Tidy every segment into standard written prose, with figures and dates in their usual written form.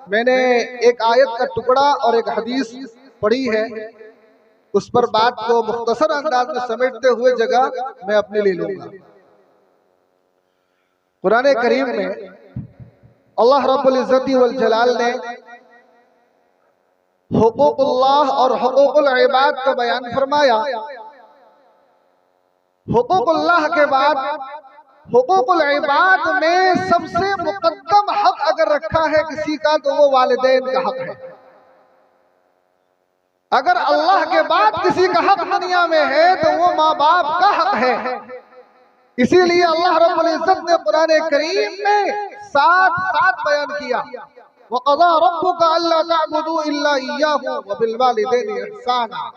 मैंने एक आयत का टुकड़ा और एक हदीस पढ़ी है, उस पर बात को मुख्तसर अंदाज में समेटते हुए जगह मैं अपने ले लूंगा। कुरान करीम में अल्लाह रब्बुल इज्जति वल जलाल ने हुकूकुल्लाह और हुकूकुल इबाद का बयान फरमाया। हुकूकुल्लाह के बाद हुकूकुल इबाद में सबसे मुकद्दम हक अगर रखा है किसी का तो वो वालिदैन का हक है। अगर अल्लाह के बाद किसी का हक दुनिया में है तो वो माँ बाप का हक है। इसीलिए अल्लाह रब्बुल इज्जत ने कुरान करीम में साथ बयान किया, वक़ज़ा रब्बुका अल्ला तअबुदू इल्ला इय्याहु व बिल वालिदैनि इहसाना।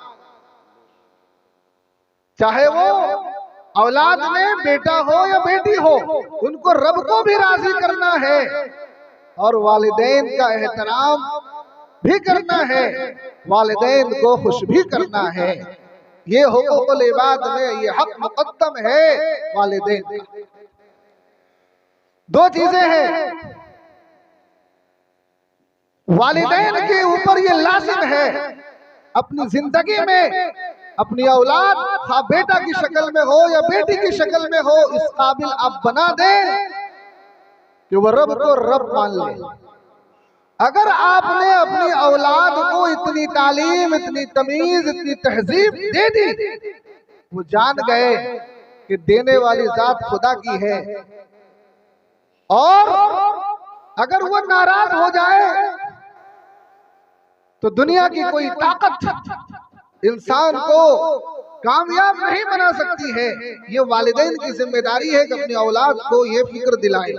चाहे वो औलाद में बेटा हो या बेटी हो, उनको रब को भी राजी करना है और वालिदैन का एहतराम भी करना है, वालिदैन को खुश भी करना है। ये हुकूकुल इबाद में ये हक मुकद्दम है वालिदैन का। दो चीजें हैं, वालिदैन के ऊपर ये लाजिम है अपनी जिंदगी में अपनी औलाद खा बेटा की शक्ल में हो या बेटी की शक्ल में हो, इस काबिल आप बना दें कि वो रब को रब मान ले। अगर आपने अपनी औलाद को इतनी तालीम, इतनी तमीज, इतनी तहजीब दे दी, वो जान गए कि देने वाली जात खुदा की है। और अगर वो नाराज हो जाए तो दुनिया की कोई ताकत इंसान को कामयाब नहीं बना सकती है। ये वालिदैन की जिम्मेदारी है कि अपनी औलाद को ये फिक्र दिलाए।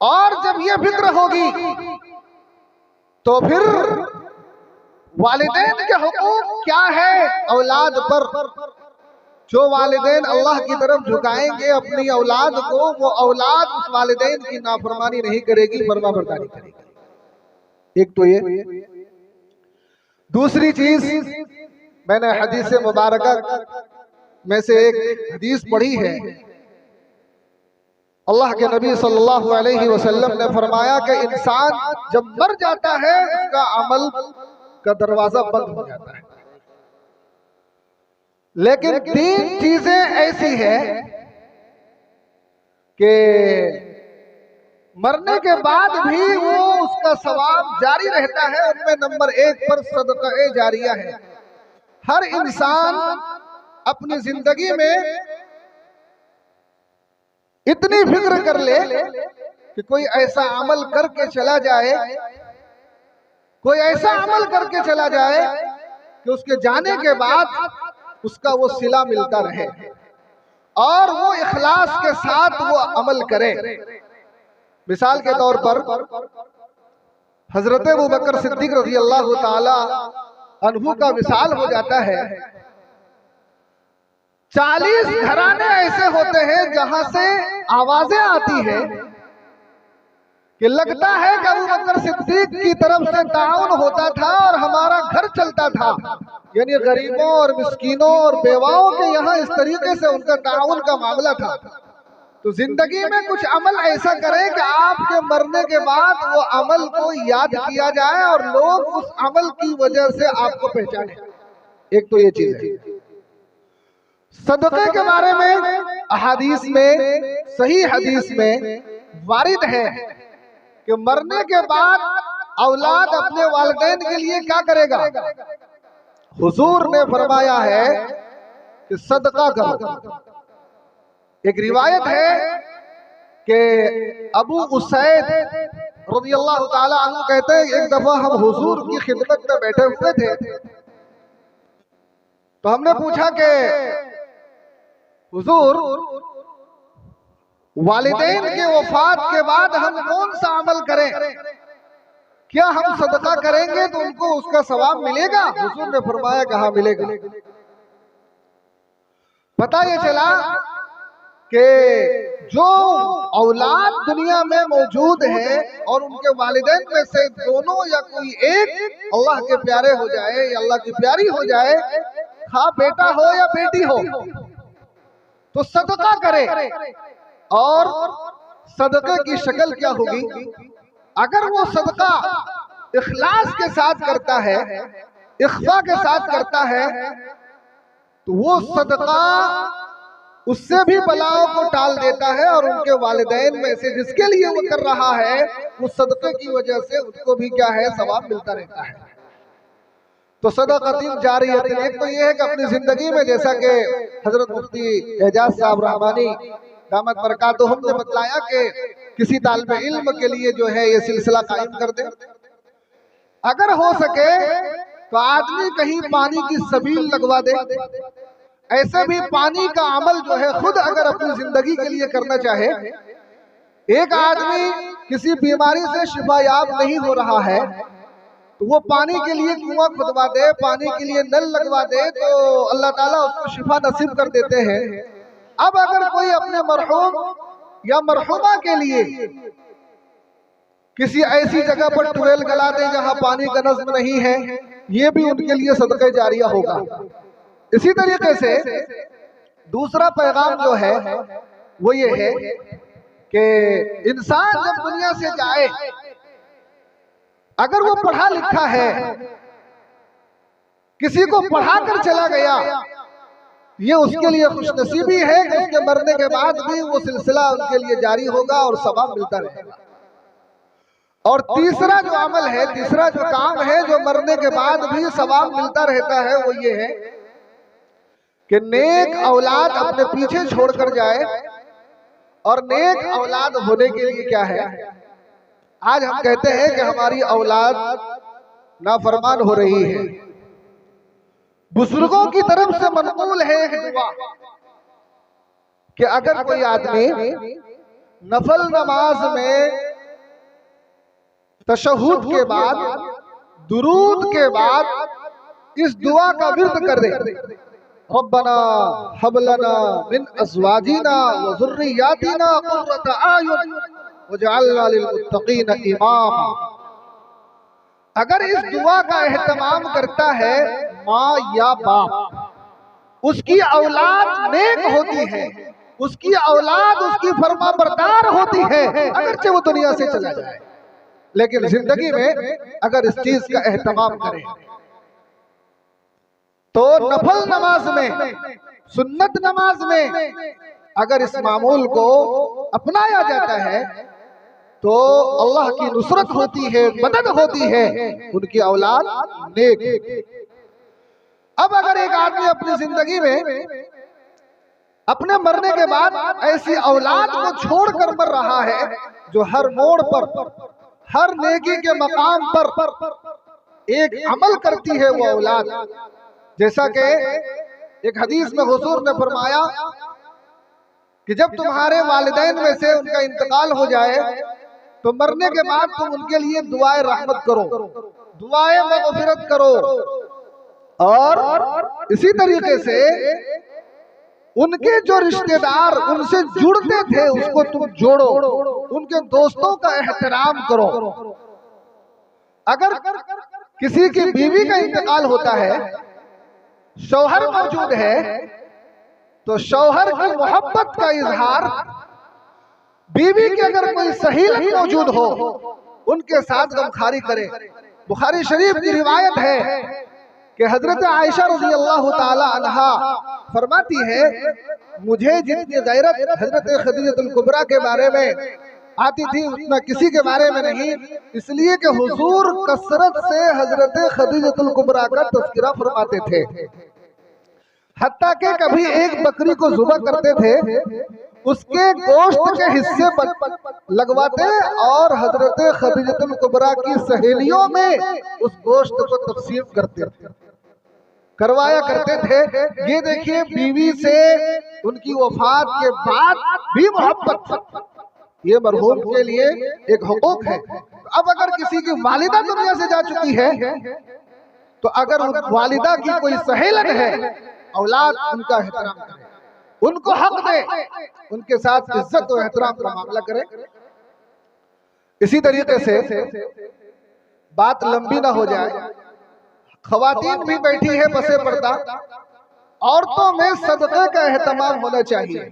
और जब ये फिक्र होगी तो फिर वालिदैन के हुकूक क्या है औलाद पर। जो वालिदैन अल्लाह की तरफ झुकाएंगे अपनी औलाद को, वो औलाद उस वालिदैन की नाफरमानी नहीं करेगी, फरमाबरदारी करेगी। एक तो ये। दूसरी चीज, मैंने हदीस मुबारका में से एक हदीस पढ़ी है। अल्लाह के नबी सल्लल्लाहु अलैहि वसल्लम ने फरमाया कि इंसान जब मर जाता है उसका अमल का दरवाजा बंद हो जाता है, लेकिन तीन चीजें ऐसी है कि मरने के बाद भी वो उसका सवाब जारी रहता है। उनमें नंबर 1 पर सदका जारिया है। हर इंसान अपनी जिंदगी में इतनी फिक्र कर ले कि कोई ऐसा अमल करके चला जाए, कोई ऐसा अमल करके चला जाए कि उसके जाने के बाद उसका वो सिला मिलता रहे और वो इखलास के साथ वो अमल करे। मिसाल के तौर पर हजरत अबू बकर सिद्दीक रज़ी अल्लाह ताला अन्हु का मिसाल हो जाता है। 40 घराने ऐसे होते हैं जहां से आवाजें आती है कि लगता है कि अबू बकर सिद्दीक की तरफ से ताउन होता था और हमारा घर चलता था। यानी गरीबों और मिस्कीनों और बेवाओं के यहाँ इस तरीके से उनका ताउन का मामला था। तो जिंदगी में कुछ अमल ऐसा करें कि आपके मरने के बाद वो अमल को याद किया जाए और लोग उस अमल की वजह से आपको पहचाने। एक तो ये चीज है। सदक़े के बारे में अहादीस में, सही हदीस में वारिद है कि मरने के बाद औलाद अपने वालिदैन के लिए क्या करेगा। हुजूर ने फरमाया है कि सदका करो। एक रिवायत है कि अबू उसैद रज़ियल्लाहु ताला अन्हु कहते हैं, एक दफा हम हुजूर की खिदमत में बैठे हुए थे तो हमने पूछा कि हुजूर, वालिदैन के वफात के बाद हम कौन सा अमल करें, क्या हम सदका करेंगे तो उनको उसका सवाब मिलेगा। हुजूर ने फरमाया कि हाँ मिलेगा। पता ये चला कि जो औलाद दुनिया में मौजूद है और उनके वालिदैन में से दोनों या कोई एक अल्लाह के प्यारे हो जाए या अल्लाह की प्यारी हो जाए, खा बेटा हो या बेटी हो, तो सदका करे। और सदके की शक्ल क्या होगी अगर वो सदका इखलास के साथ करता है, इख्फा के साथ करता है, तो वो सदका उससे भी बलाओं को टाल देता है और उनके वालिदैन में से जिसके लिए वो कर रहा है, उस सदके की वजह से उसको भी क्या है, सवाब मिलता रहता है। तो सदक़तुन जारियतुन, एक तो ये है कि अपनी जिंदगी में, जैसा कि हजरत मुफ्ती एजाज साहब रहमानी दामत बरकातुहुम ने बतलाया कि किसी तालिब इल्म के लिए जो है ये सिलसिला कायम कर दे। अगर हो सके तो आदमी कहीं पानी की सबील लगवा दे। ऐसे भी पानी का अमल जो है खुद अगर अपनी जिंदगी के लिए करना चाहे, एक आदमी किसी बीमारी से शिफायाब नहीं हो रहा है तो वो पानी के लिए कुआं खुदवा दे, पानी के लिए नल लगवा दे, तो अल्लाह ताला उसको शिफा नसीब कर देते हैं। अब अगर कोई अपने मरहूम या मरहुमा के लिए किसी ऐसी जगह पर ट्यूबवेल गला दे जहां पानी का नज़्म नहीं है, ये भी उनके लिए सदका जारिया होगा। इसी तरीके से दूसरा पैगाम जो है वो ये है कि इंसान जब दुनिया से जाए, अगर वो पढ़ा लिखा है, किसी को पढ़ा कर चला गया, ये उसके लिए खुशनसीबी है कि उसके मरने के बाद भी वो सिलसिला उनके लिए जारी होगा और सवाब मिलता रहेगा। और तीसरा जो अमल है, तीसरा जो काम है जो मरने के बाद भी सवाब मिलता रहता है, वो ये है कि नेक औलाद अपने पीछे छोड़कर जाए। और नेक औलाद होने के लिए क्या है, आज हम कहते हैं कि हमारी औलाद नाफरमान हो रही है। बुजुर्गों की तरफ से मनकूल है एक दुआ कि अगर कोई आदमी नफल नमाज में तशहुद के बाद, दुरूद के बाद इस दुआ का विर्द कर दे, रब्बना हब लना मिन अज़वाजिना व ज़ुर्रियातिना क़ुर्रता आयुन वजअलना लिलमुत्तक़ीना इमामा। अगर इस दुआ का एहतमाम करता है माँ या बाप, उसकी औलाद नेक होती है, उसकी औलाद उसकी फरमाबरदार होती है, अगरचे वो दुनिया से चला जाए, लेकिन जिंदगी में अगर इस चीज का एहतमाम करे तो नफल नमाज में, सुन्नत नमाज में अगर इस मामूल को अपनाया जाता है तो अल्लाह की नुसरत होती है, मदद होती है, उनकी औलाद नेक। अब अगर एक आदमी अपनी जिंदगी में अपने मरने के बाद ऐसी औलाद को छोड़कर मर रहा है जो हर मोड़ पर, हर नेकी के मकाम पर एक अमल करती है, वो औलाद, जैसा कि एक हदीस में हुजूर ने फरमाया कि जब तुम्हारे वालिदैन में से उनका इंतकाल हो जाए तो मरने के बाद तुम उनके लिए दुआए रहमत करो, दुआए मग़फ़िरत करो, और इसी तरीके से उनके जो रिश्तेदार उनसे जुड़ते थे उसको तुम जोड़ो, उनके दोस्तों का एहतराम करो। अगर किसी की बीवी का इंतकाल होता है, शौहर मौजूद है, तो शौहर की मोहब्बत का इजहार, बीवी के अगर कोई सहील मौजूद हो उनके साथ गमखारी करे। बुखारी शरीफ की रिवायत है कि हजरत आयशा रज़ी अल्लाह ताला अन्हा फरमाती है, मुझे जितनी गैरत हजरत खदीजतुल कुबरा के बारे में आती थी उतना किसी के बारे में नहीं, इसलिए कि हुजूर कसरत से हजरत खदीजतुल कुबरा का तज़किरा फरमाते थे। हत्ता के कभी एक बकरी को ज़ुबह करते थे, उसके गोश्त के हिस्से लगवाते और हजरत खदीजतुल कुबरा की सहेलियों में उस गोश्त को तक़सीम करवाया करते थे। ये देखिए, बीवी से उनकी वफात के बाद भी मोहब्बत, ये मरहूम के लिए एक हुकूक है। तो अब अगर किसी की वालिदा दुनिया से जा चुकी है तो अगर उन वालिदा की कोई सहेलन है, औलाद उनका एहतराम करे, उनको हक दे, उनके साथ इज्जत और एहतराम का मामला करे। इसी तरीके से बात लंबी ना हो जाए, खवातीन भी बैठी है बसे पर्दा, औरतों में सदक़े का एहतमाम होना चाहिए,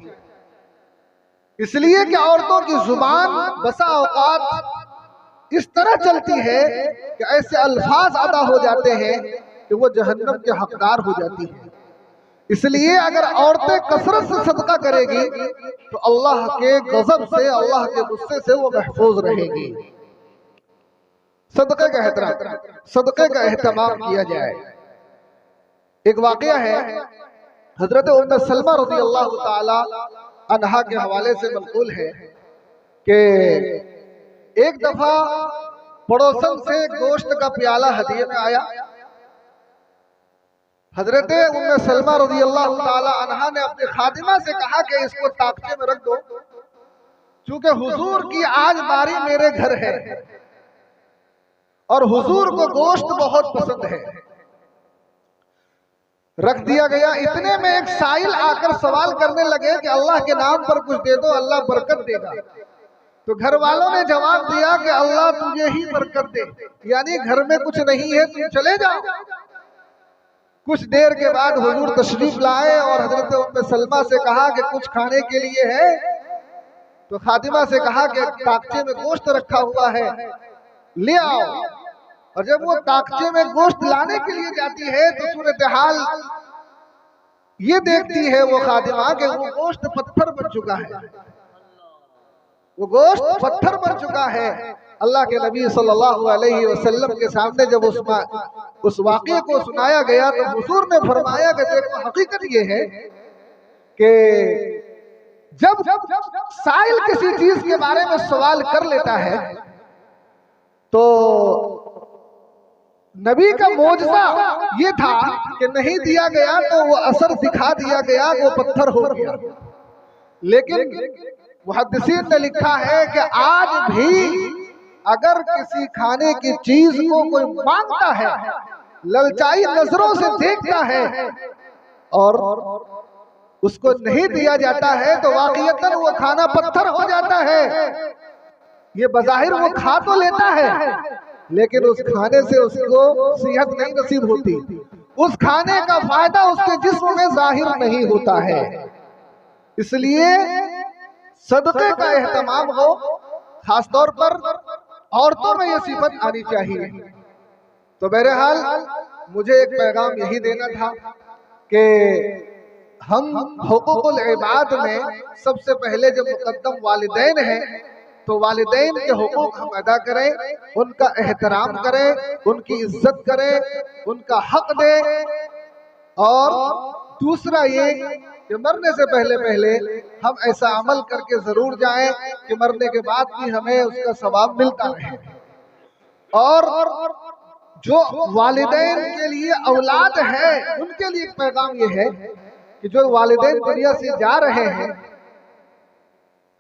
इसलिए कि औरतों की जुबान बसा औकात इस तरह चलती है कि ऐसे अल्फाज अदा हो जाते हैं कि वो जहन्नम के हकदार हो जाती है। इसलिए अगर औरतें कसरत से सदका करेगी तो अल्लाह के गजब से, अल्लाह के गुस्से से वो महफूज रहेगी। सदक़े का एहतराम, सदक़े का एहतमाम किया जाए। एक वाक़या है हजरत उम्मे सलमा रज़ी अल्लाह ताला अन्हा के हवाले से मनक़ूल है कि एक दफा पड़ोसन से गोश्त का प्याला हदिये में आया। हजरत उम्मे सलमा रज़ी अल्लाह ताला अन्हा ने अपनी खादिमा से कहा कि इसको ताक़चे में रख दो, क्योंकि हुजूर की आज बारी मेरे घर है और हुजूर को गोश्त बहुत पसंद है। रख दिया गया। इतने में एक साइल आकर सवाल करने लगे कि अल्लाह के नाम पर कुछ दे दो, अल्लाह बरकत देगा। तो घर वालों ने जवाब दिया कि अल्लाह तुझे ही बरकत दे, यानी घर में कुछ नहीं है, तुम चले जाओ। कुछ देर के बाद हुजूर तशरीफ लाए और हजरत उम्मे सलमा से कहा कि कुछ खाने के लिए है। तो खातिमा से कहा कि ताकचे में गोश्त रखा हुआ है, ले आओ। और जब वो ताकचे में गोश्त लाने के लिए जाती है तो सूरत हाल ये देखती है वो खादिमा कि वो गोश्त पत्थर बन चुका है, वो गोश्त पत्थर बन चुका है। अल्लाह के नबी सल्लल्लाहु अलैहि वसल्लम के सामने जब उस वाक़े को सुनाया गया तो हुजूर ने फरमाया कि देखो हकीकत ये है कि जब साइल किसी चीज के बारे में सवाल कर लेता है तो नबी का मोजज़ा ये था कि नहीं दिया गया तो वो असर दिखा दिया गया, वो पत्थर हो गया। लेकिन मुहद्दिसीन ने लिखा है कि आज भी अगर किसी खाने की चीज को कोई मांगता है, ललचाई नजरों से देखता है और उसको नहीं दिया जाता है तो वाक़ईतन वो खाना पत्थर हो जाता है। ये बज़ाहिर वो खा तो लेता है लेकिन उस खाने से उसको सेहत नहीं नसीब होती, उस खाने का फायदा उसके जिस्म में जाहिर नहीं होता है। इसलिए सदक़े का एहतमाम हो, खासतौर पर औरतों में यह सिफत आनी चाहिए। तो बहरहाल मुझे एक पैगाम यही देना था कि हम हुकूकुल इबाद में सबसे पहले जब मुकद्दम वालिदैन हैं तो वालिदैन के हुकूक हम अदा करें, उनका एहतराम करें, उनकी इज्जत करें, उनका हक दें। और दूसरा ये कि मरने से पहले हम ऐसा अमल करके जरूर जाएं कि मरने के बाद भी हमें उसका सवाब मिलता रहे। और जो वालिदैन के लिए औलाद है उनके लिए एक पैगाम ये है कि जो वालिदैन दुनिया से जा रहे हैं,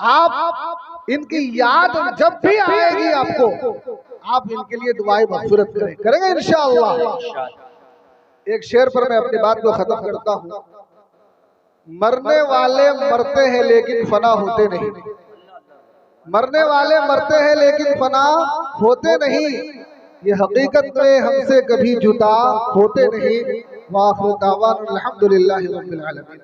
आप इनकी याद जब भी आएगी आपको, आप इनके लिए दुआएं मग़फ़िरत करेंगे इंशाअल्लाह। एक शेर पर मैं अपनी बात को खत्म करता हूँ। मरने वाले मरते हैं लेकिन फना होते नहीं, मरने वाले मरते हैं लेकिन फना होते नहीं, ये हकीकत में हमसे कभी जुदा होते नहीं। वाखिर दावाना अल्हम्दुलिल्लाहि रब्बिल आलमीन।